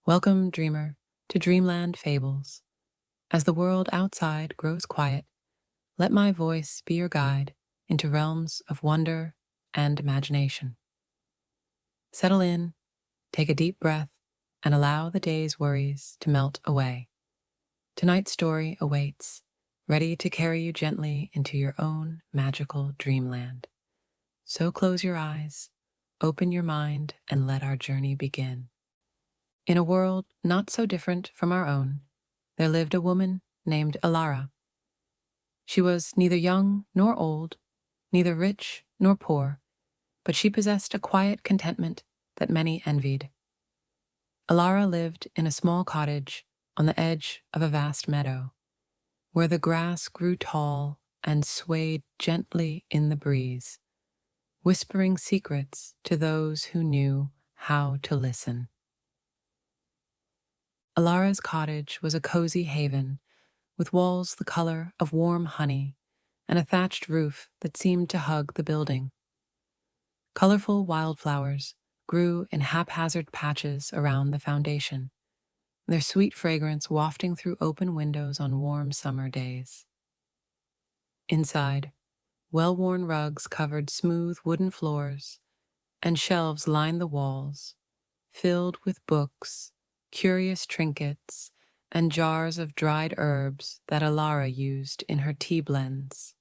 Welcome, dreamer, to Dreamland Fables. As the world outside grows quiet, let my voice be your guide into realms of wonder and imagination. Settle in, take a deep breath, and allow the day's worries to melt away. Tonight's story awaits, ready to carry you gently into your own magical dreamland. So close your eyes, open your mind, and let our journey begin. In a world not so different from our own, there lived a woman named Elara. She was neither young nor old, neither rich nor poor, but she possessed a quiet contentment that many envied. Elara lived in a small cottage on the edge of a vast meadow, where the grass grew tall and swayed gently in the breeze, whispering secrets to those who knew how to listen. Elara's cottage was a cozy haven, with walls the color of warm honey and a thatched roof that seemed to hug the building. Colorful wildflowers grew in haphazard patches around the foundation, their sweet fragrance wafting through open windows on warm summer days. Inside, well-worn rugs covered smooth wooden floors, and shelves lined the walls, filled with books, curious trinkets, and jars of dried herbs that Elara used in her tea blends.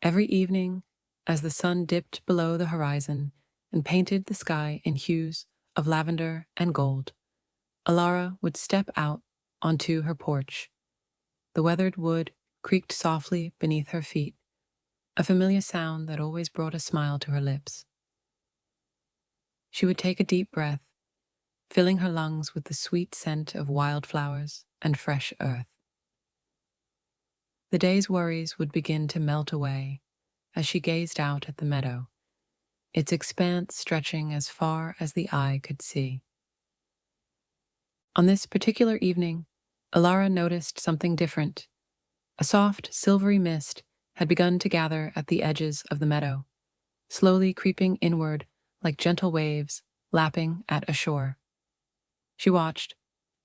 Every evening, as the sun dipped below the horizon and painted the sky in hues of lavender and gold, Elara would step out onto her porch. The weathered wood creaked softly beneath her feet, a familiar sound that always brought a smile to her lips. She would take a deep breath, filling her lungs with the sweet scent of wildflowers and fresh earth. The day's worries would begin to melt away as she gazed out at the meadow, its expanse stretching as far as the eye could see. On this particular evening, Elara noticed something different. A soft, silvery mist had begun to gather at the edges of the meadow, slowly creeping inward like gentle waves lapping at a shore. She watched,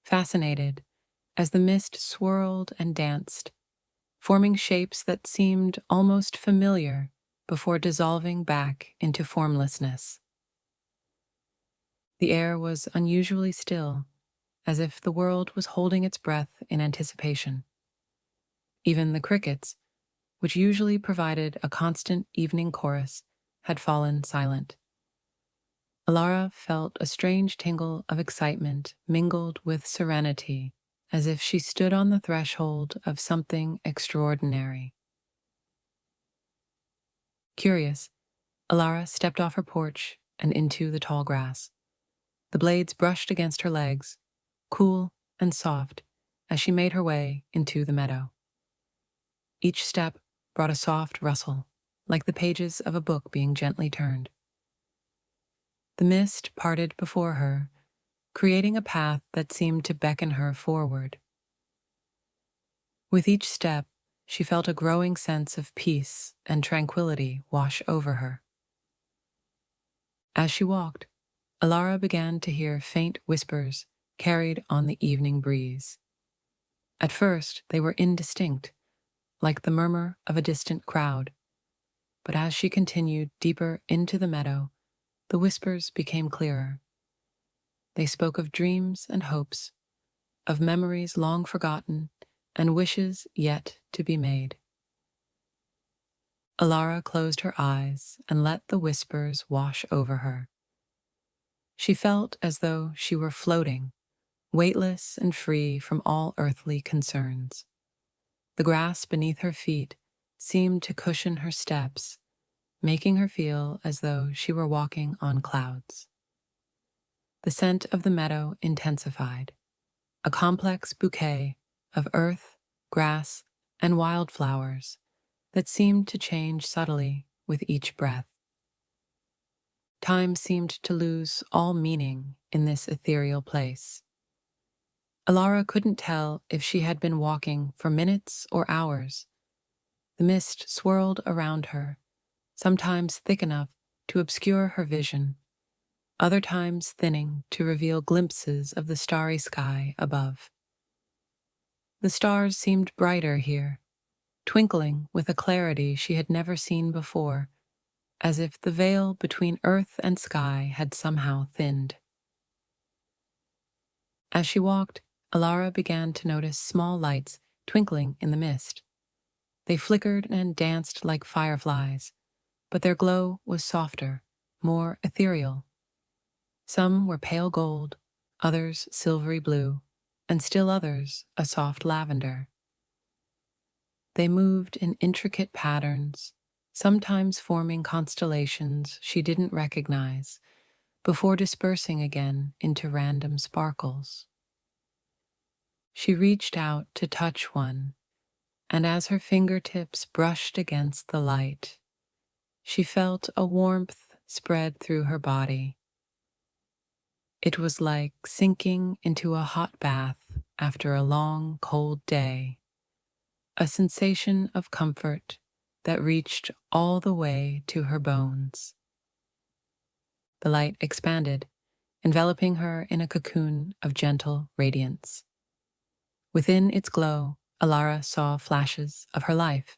fascinated, as the mist swirled and danced, forming shapes that seemed almost familiar before dissolving back into formlessness. The air was unusually still, as if the world was holding its breath in anticipation. Even the crickets, which usually provided a constant evening chorus, had fallen silent. Elara felt a strange tingle of excitement mingled with serenity, as if she stood on the threshold of something extraordinary. Curious, Elara stepped off her porch and into the tall grass. The blades brushed against her legs, cool and soft, as she made her way into the meadow. Each step brought a soft rustle, like the pages of a book being gently turned. The mist parted before her, creating a path that seemed to beckon her forward. With each step, she felt a growing sense of peace and tranquility wash over her. As she walked, Elara began to hear faint whispers carried on the evening breeze. At first, they were indistinct, like the murmur of a distant crowd, but as she continued deeper into the meadow, the whispers became clearer. They spoke of dreams and hopes, of memories long forgotten, and wishes yet to be made. Elara closed her eyes and let the whispers wash over her. She felt as though she were floating, weightless and free from all earthly concerns. The grass beneath her feet seemed to cushion her steps, making her feel as though she were walking on clouds. The scent of the meadow intensified, a complex bouquet of earth, grass, and wildflowers that seemed to change subtly with each breath. Time seemed to lose all meaning in this ethereal place. Elara couldn't tell if she had been walking for minutes or hours. The mist swirled around her, sometimes thick enough to obscure her vision, other times thinning to reveal glimpses of the starry sky above. The stars seemed brighter here, twinkling with a clarity she had never seen before, as if the veil between earth and sky had somehow thinned. As she walked, Elara began to notice small lights twinkling in the mist. They flickered and danced like fireflies, but their glow was softer, more ethereal. Some were pale gold, others silvery blue, and still others a soft lavender. They moved in intricate patterns, sometimes forming constellations she didn't recognize, before dispersing again into random sparkles. She reached out to touch one, and as her fingertips brushed against the light, she felt a warmth spread through her body. It was like sinking into a hot bath after a long, cold day, a sensation of comfort that reached all the way to her bones. The light expanded, enveloping her in a cocoon of gentle radiance. Within its glow, Elara saw flashes of her life,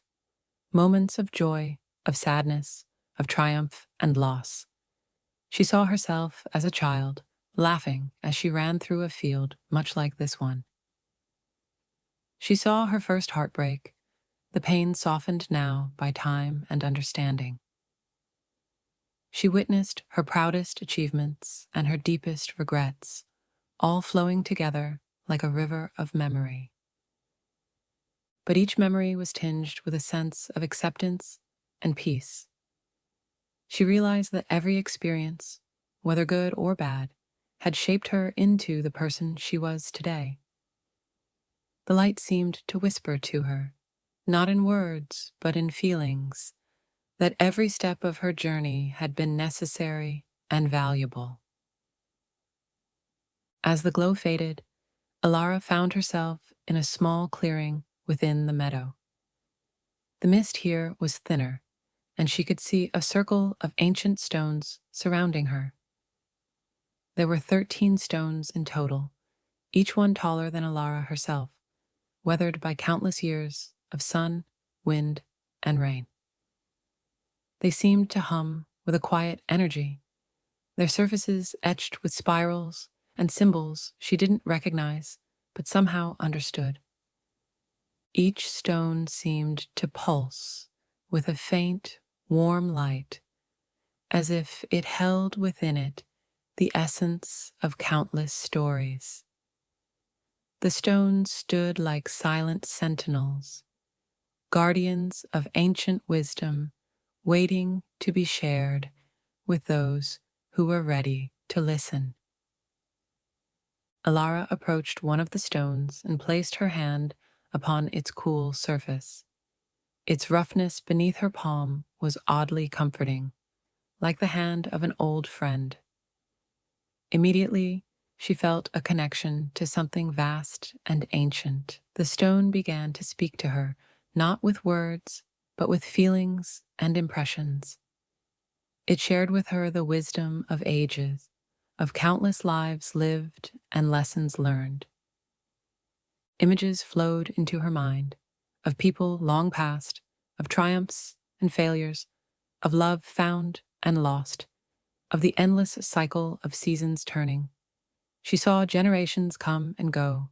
moments of joy, of sadness, of triumph and loss. She saw herself as a child, laughing as she ran through a field much like this one. She saw her first heartbreak, the pain softened now by time and understanding. She witnessed her proudest achievements and her deepest regrets, all flowing together like a river of memory. But each memory was tinged with a sense of acceptance and peace. She realized that every experience, whether good or bad, had shaped her into the person she was today. The light seemed to whisper to her, not in words, but in feelings, that every step of her journey had been necessary and valuable. As the glow faded, Elara found herself in a small clearing within the meadow. The mist here was thinner, and she could see a circle of ancient stones surrounding her. There were 13 stones in total, each one taller than Elara herself, weathered by countless years of sun, wind, and rain. They seemed to hum with a quiet energy, their surfaces etched with spirals and symbols she didn't recognize but somehow understood. Each stone seemed to pulse with a faint, warm light, as if it held within it the essence of countless stories. The stones stood like silent sentinels, guardians of ancient wisdom, waiting to be shared with those who were ready to listen. Elara approached one of the stones and placed her hand upon its cool surface. Its roughness beneath her palm was oddly comforting, like the hand of an old friend. Immediately, she felt a connection to something vast and ancient. The stone began to speak to her, not with words, but with feelings and impressions. It shared with her the wisdom of ages, of countless lives lived and lessons learned. Images flowed into her mind, of people long past, of triumphs and failures, of love found and lost, of the endless cycle of seasons turning. She saw generations come and go,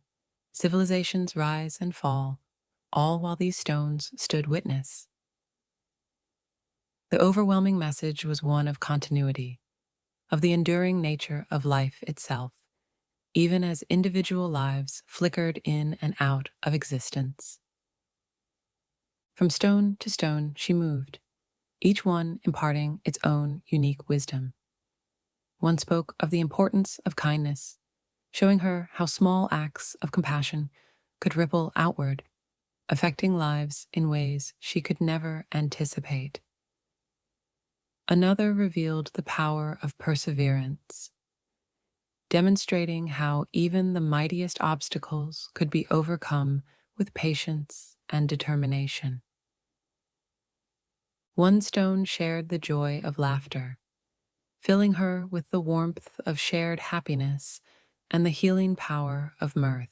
civilizations rise and fall, all while these stones stood witness. The overwhelming message was one of continuity, of the enduring nature of life itself, even as individual lives flickered in and out of existence. From stone to stone she moved, each one imparting its own unique wisdom. One spoke of the importance of kindness, showing her how small acts of compassion could ripple outward, affecting lives in ways she could never anticipate. Another revealed the power of perseverance, demonstrating how even the mightiest obstacles could be overcome with patience and determination. One stone shared the joy of laughter, filling her with the warmth of shared happiness and the healing power of mirth.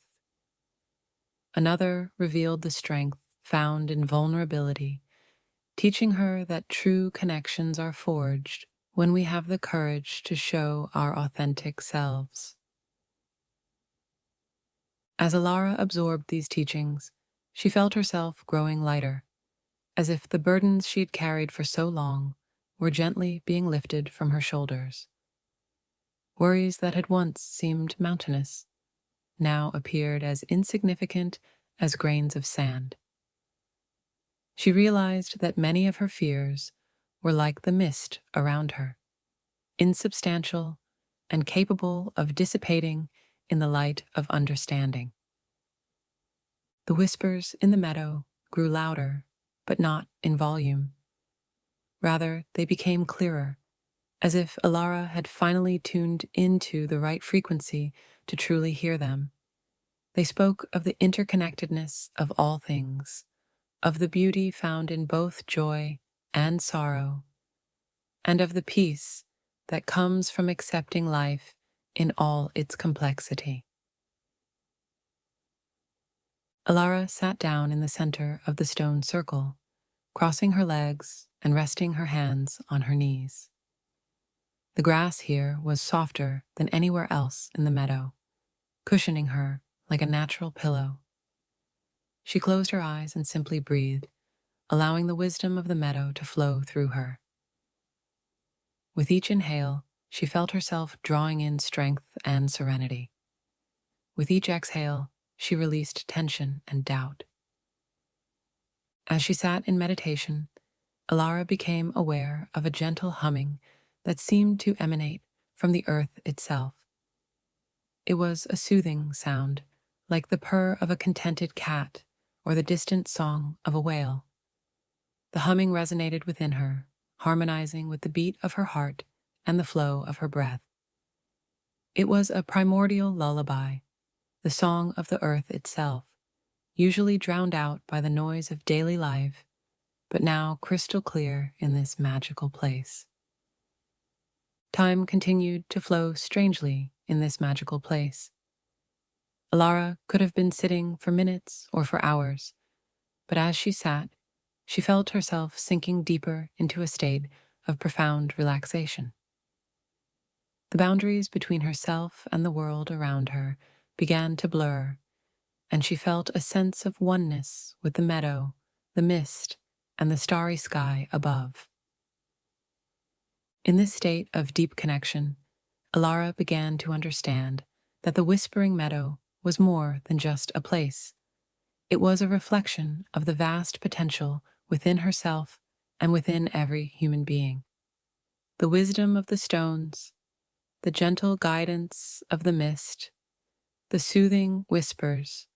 Another revealed the strength found in vulnerability, teaching her that true connections are forged when we have the courage to show our authentic selves. As Elara absorbed these teachings, she felt herself growing lighter, as if the burdens she'd carried for so long were gently being lifted from her shoulders. Worries that had once seemed mountainous now appeared as insignificant as grains of sand. She realized that many of her fears were like the mist around her, insubstantial and capable of dissipating in the light of understanding. The whispers in the meadow grew louder, but not in volume. Rather, they became clearer, as if Elara had finally tuned into the right frequency to truly hear them. They spoke of the interconnectedness of all things, of the beauty found in both joy and sorrow, and of the peace that comes from accepting life in all its complexity. Elara sat down in the center of the stone circle, crossing her legs and resting her hands on her knees. The grass here was softer than anywhere else in the meadow, cushioning her like a natural pillow. She closed her eyes and simply breathed, allowing the wisdom of the meadow to flow through her. With each inhale, she felt herself drawing in strength and serenity. With each exhale, she released tension and doubt. As she sat in meditation, Elara became aware of a gentle humming that seemed to emanate from the earth itself. It was a soothing sound, like the purr of a contented cat or the distant song of a whale. The humming resonated within her, harmonizing with the beat of her heart and the flow of her breath. It was a primordial lullaby, the song of the earth itself, usually drowned out by the noise of daily life, but now crystal clear in this magical place. Time continued to flow strangely in this magical place. Elara could have been sitting for minutes or for hours, but as she sat, she felt herself sinking deeper into a state of profound relaxation. The boundaries between herself and the world around her began to blur, and she felt a sense of oneness with the meadow, the mist, and the starry sky above. In this state of deep connection, Elara began to understand that the Whispering Meadow was more than just a place. It was a reflection of the vast potential within herself and within every human being. The wisdom of the stones, the gentle guidance of the mist, the soothing whispers,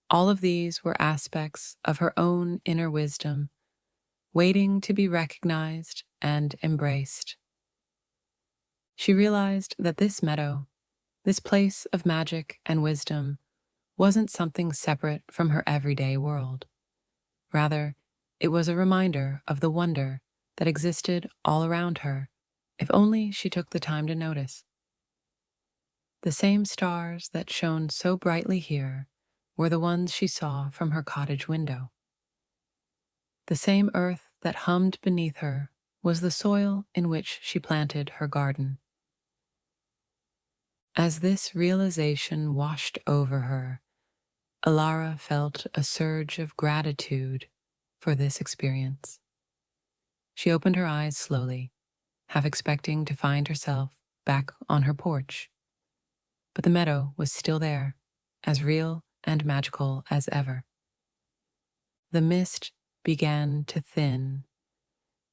all of these were aspects of her own inner wisdom, waiting to be recognized and embraced. She realized that this meadow, this place of magic and wisdom, wasn't something separate from her everyday world. Rather, it was a reminder of the wonder that existed all around her, if only she took the time to notice. The same stars that shone so brightly here were the ones she saw from her cottage window. The same earth that hummed beneath her was the soil in which she planted her garden. As this realization washed over her, Elara felt a surge of gratitude for this experience. She opened her eyes slowly, half expecting to find herself back on her porch. But the meadow was still there, as real and magical as ever. The mist began to thin,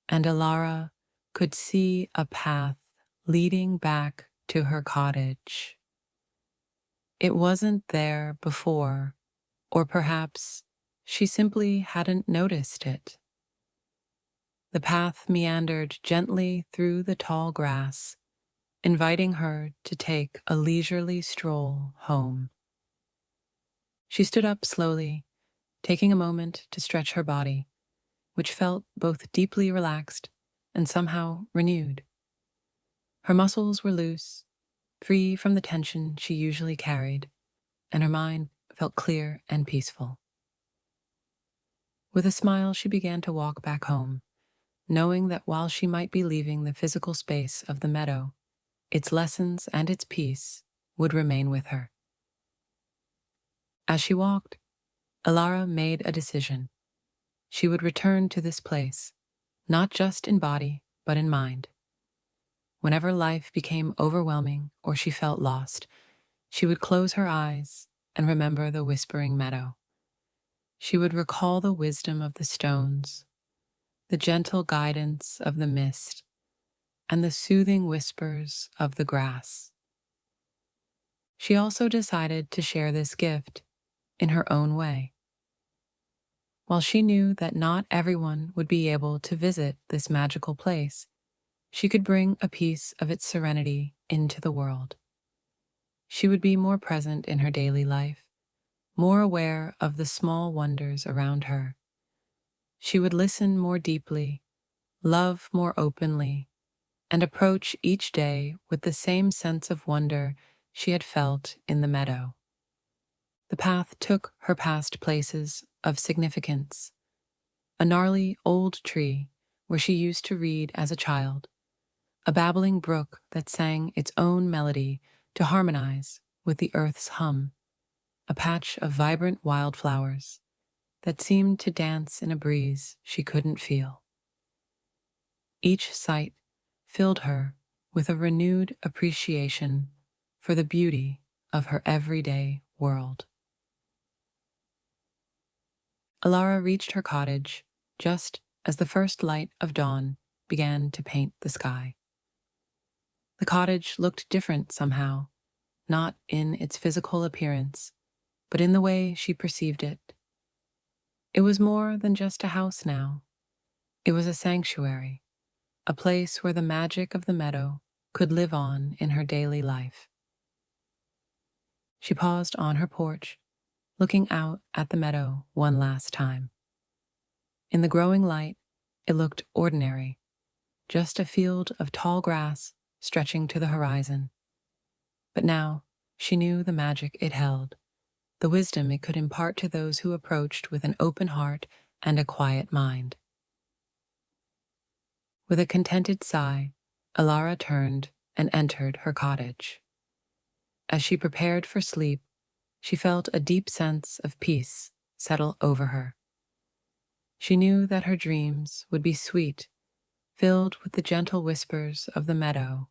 and Elara could see a path leading back to her cottage. It wasn't there before, or perhaps she simply hadn't noticed it. The path meandered gently through the tall grass, inviting her to take a leisurely stroll home. She stood up slowly, taking a moment to stretch her body, which felt both deeply relaxed and somehow renewed. Her muscles were loose, free from the tension she usually carried, and her mind felt clear and peaceful. With a smile, she began to walk back home, knowing that while she might be leaving the physical space of the meadow, its lessons and its peace would remain with her. As she walked, Elara made a decision. She would return to this place, not just in body, but in mind. Whenever life became overwhelming or she felt lost, she would close her eyes and remember the Whispering Meadow. She would recall the wisdom of the stones, the gentle guidance of the mist, and the soothing whispers of the grass. She also decided to share this gift in her own way. While she knew that not everyone would be able to visit this magical place, she could bring a piece of its serenity into the world. She would be more present in her daily life, more aware of the small wonders around her. She would listen more deeply, love more openly, and approach each day with the same sense of wonder she had felt in the meadow. The path took her past places of significance. A gnarly old tree where she used to read as a child, a babbling brook that sang its own melody to harmonize with the earth's hum, a patch of vibrant wildflowers that seemed to dance in a breeze she couldn't feel. Each sight filled her with a renewed appreciation for the beauty of her everyday world. Elara reached her cottage just as the first light of dawn began to paint the sky. The cottage looked different somehow, not in its physical appearance, but in the way she perceived it. It was more than just a house now. It was a sanctuary, a place where the magic of the meadow could live on in her daily life. She paused on her porch, looking out at the meadow one last time. In the growing light, it looked ordinary, just a field of tall grass stretching to the horizon. But now she knew the magic it held, the wisdom it could impart to those who approached with an open heart and a quiet mind. With a contented sigh, Elara turned and entered her cottage. As she prepared for sleep, she felt a deep sense of peace settle over her. She knew that her dreams would be sweet, filled with the gentle whispers of the meadow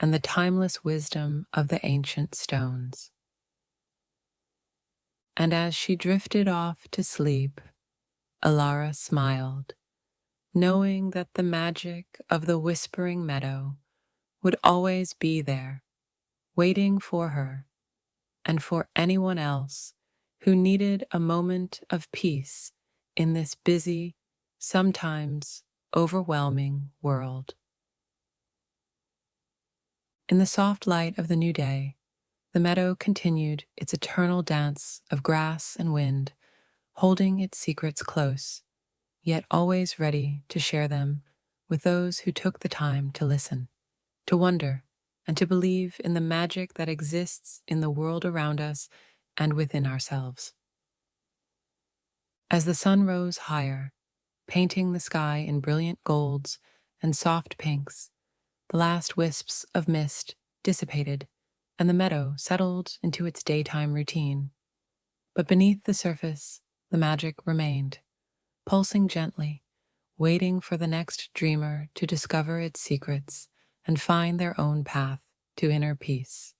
and the timeless wisdom of the ancient stones. And as she drifted off to sleep, Elara smiled, knowing that the magic of the Whispering Meadow would always be there, waiting for her and for anyone else who needed a moment of peace in this busy, sometimes overwhelming world. In the soft light of the new day, the meadow continued its eternal dance of grass and wind, holding its secrets close, yet always ready to share them with those who took the time to listen, to wonder, and to believe in the magic that exists in the world around us and within ourselves. As the sun rose higher, painting the sky in brilliant golds and soft pinks, the last wisps of mist dissipated and the meadow settled into its daytime routine. But beneath the surface, the magic remained, pulsing gently, waiting for the next dreamer to discover its secrets and find their own path to inner peace.